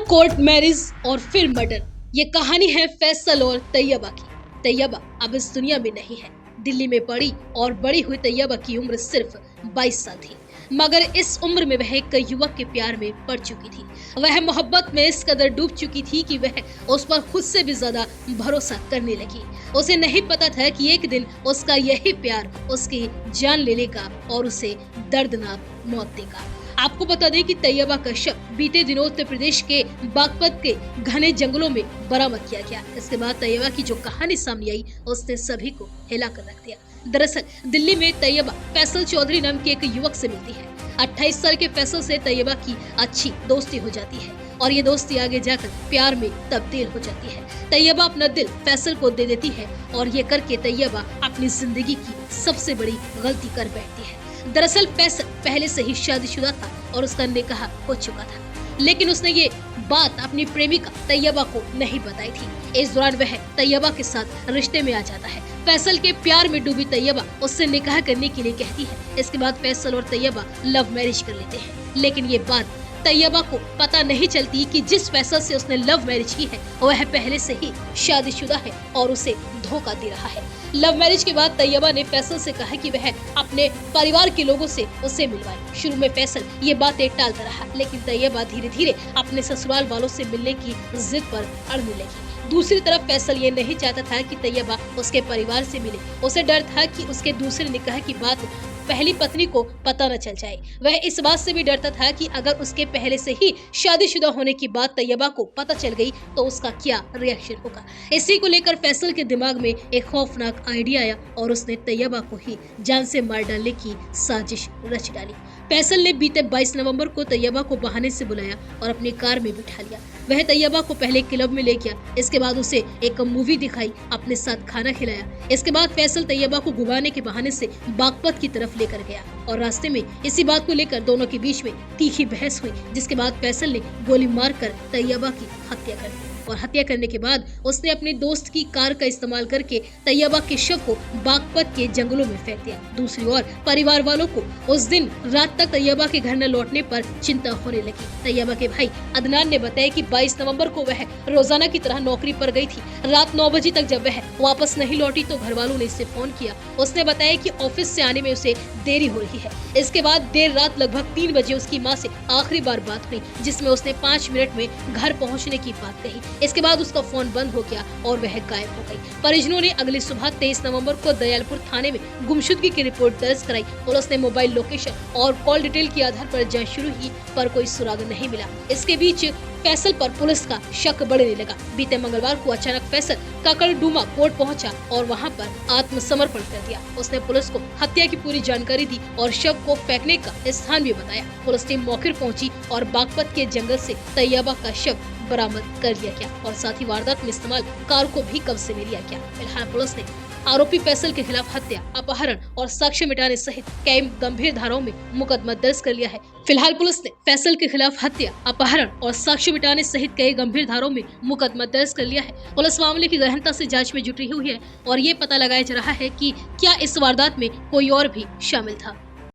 Court marriage और फिर murder. ये कहानी है फैसल और तैयबा की। तैयबा अब इस दुनिया में नहीं है। दिल्ली में पड़ी और बड़ी हुई तैयबा की उम्र सिर्फ 22 साल थी, मगर इस उम्र में वह एक युवक के प्यार में पड़ चुकी थी। वह मोहब्बत में इस कदर डूब चुकी थी कि वह उस पर खुद से भी ज्यादा भरोसा करने लगी। उसे नहीं पता था कि एक दिन उसका यही प्यार उसकी जान ले लेगा और उसे दर्दनाक मौत देगा। आपको बता दें कि तैयबा का शव बीते दिनों उत्तर प्रदेश के बागपत के घने जंगलों में बरामद किया गया। इसके बाद तैयबा की जो कहानी सामने आई उसने सभी को हिला कर रख दिया। दरअसल दिल्ली में तैयबा फैसल चौधरी नाम के एक युवक से मिलती है। 28 साल के फैसल से तैयबा की अच्छी दोस्ती हो जाती है और ये दोस्ती आगे जाकर प्यार में तब्दील हो जाती है। तैयबा अपना दिल फैसल को दे देती है और ये करके तैयबा अपनी जिंदगी की सबसे बड़ी गलती कर बैठती है। दरअसल फैसल पहले से ही शादीशुदा था और उसका निकाह हो चुका था, लेकिन उसने ये बात अपनी प्रेमिका तैयबा को नहीं बताई थी। इस दौरान वह तैयबा के साथ रिश्ते में आ जाता है। फैसल के प्यार में डूबी तैयबा उससे निकाह करने के लिए कहती है। इसके बाद फैसल और तैयबा लव मैरिज कर लेते हैं, लेकिन ये बात तैयबा को पता नहीं चलती कि जिस फैसल से उसने लव मैरिज की है वह पहले से ही शादीशुदा है और उसे धोखा दे रहा है। लव मैरिज के बाद तैयबा ने फैसल से कहा कि वह अपने परिवार के लोगों से उसे मिलवाए। शुरू में फैसल ये बातें टालता रहा, लेकिन तैयबा धीरे धीरे अपने ससुराल वालों से मिलने की जिद पर अड़ने लगी। दूसरी तरफ फैसल ये नहीं चाहता था कि तैयबा उसके परिवार से मिले। उसे डर था कि उसके दूसरे निकाह की बात पहली पत्नी को पता न चल जाए। वह इस बात से भी डरता था कि अगर उसके पहले से ही शादीशुदा होने की बात तैयबा को पता चल गई तो उसका क्या रिएक्शन होगा। इसी को लेकर फैसल के दिमाग में एक खौफनाक आइडिया आया और उसने तैयबा को ही जान से मार डालने की साजिश रच डाली। फैसल ने बीते 22 नवंबर को तैयबा को बहाने से बुलाया और अपनी कार में बिठा लिया। वह तैयबा को पहले क्लब में ले गया, इसके बाद उसे एक मूवी दिखाई, अपने साथ खाना खिलाया। इसके बाद फैसल तैयबा को घुमाने के बहाने से बागपत की तरफ लेकर गया और रास्ते में इसी बात को लेकर दोनों के बीच में तीखी बहस हुई, जिसके बाद फैसल ने गोली मारकर तैयबा की हत्या कर दी और हत्या करने के बाद उसने अपने दोस्त की कार का इस्तेमाल करके तैयबा के शव को बागपत के जंगलों में फेंक दिया। दूसरी ओर परिवार वालों को उस दिन रात तक तैयबा के घर न लौटने पर चिंता होने लगी। तैयबा के भाई अदनान ने बताया कि 22 नवंबर को वह रोजाना की तरह नौकरी पर गई थी। रात 9 बजे तक जब वह वापस नहीं लौटी तो घर वालों ने इसे फोन किया। उसने बताया कि ऑफिस से आने में उसे देरी हो रही है। इसके बाद देर रात लगभग 3 बजे उसकी माँ से आखिरी बार बात हुई, जिसमें उसने 5 मिनट में घर पहुँचने की बात कही। इसके बाद उसका फोन बंद हो गया और वह गायब हो गई। परिजनों ने अगली सुबह 23 नवंबर को दयालपुर थाने में गुमशुदगी की रिपोर्ट दर्ज कराई। पुलिस ने मोबाइल लोकेशन और कॉल डिटेल के आधार पर जांच शुरू की, पर कोई सुराग नहीं मिला। इसके बीच फैसल पर पुलिस का शक बढ़ने लगा। बीते मंगलवार को अचानक फैसल काकड़डूमा कोर्ट पहुंचा और वहां पर आत्मसमर्पण कर दिया। उसने पुलिस को हत्या की पूरी जानकारी दी और शव को फेंकने का स्थान भी बताया। पुलिस टीम मौके पर पहुंची और बागपत के जंगल से तैयबा का शव बरामद कर लिया गया और साथ ही वारदात में इस्तेमाल कार को भी कब्जे में लिया गया। फिलहाल पुलिस ने आरोपी फैसल के खिलाफ हत्या, अपहरण और साक्ष्य मिटाने सहित कई गंभीर धाराओं में मुकदमा दर्ज कर लिया है। फिलहाल पुलिस ने फैसल के खिलाफ हत्या, अपहरण और साक्ष्य मिटाने सहित कई गंभीर धाराओं में मुकदमा दर्ज कर लिया है। पुलिस मामले की गहनता से जांच में जुटी हुई है और ये पता लगाया जा रहा है कि क्या इस वारदात में कोई और भी शामिल था।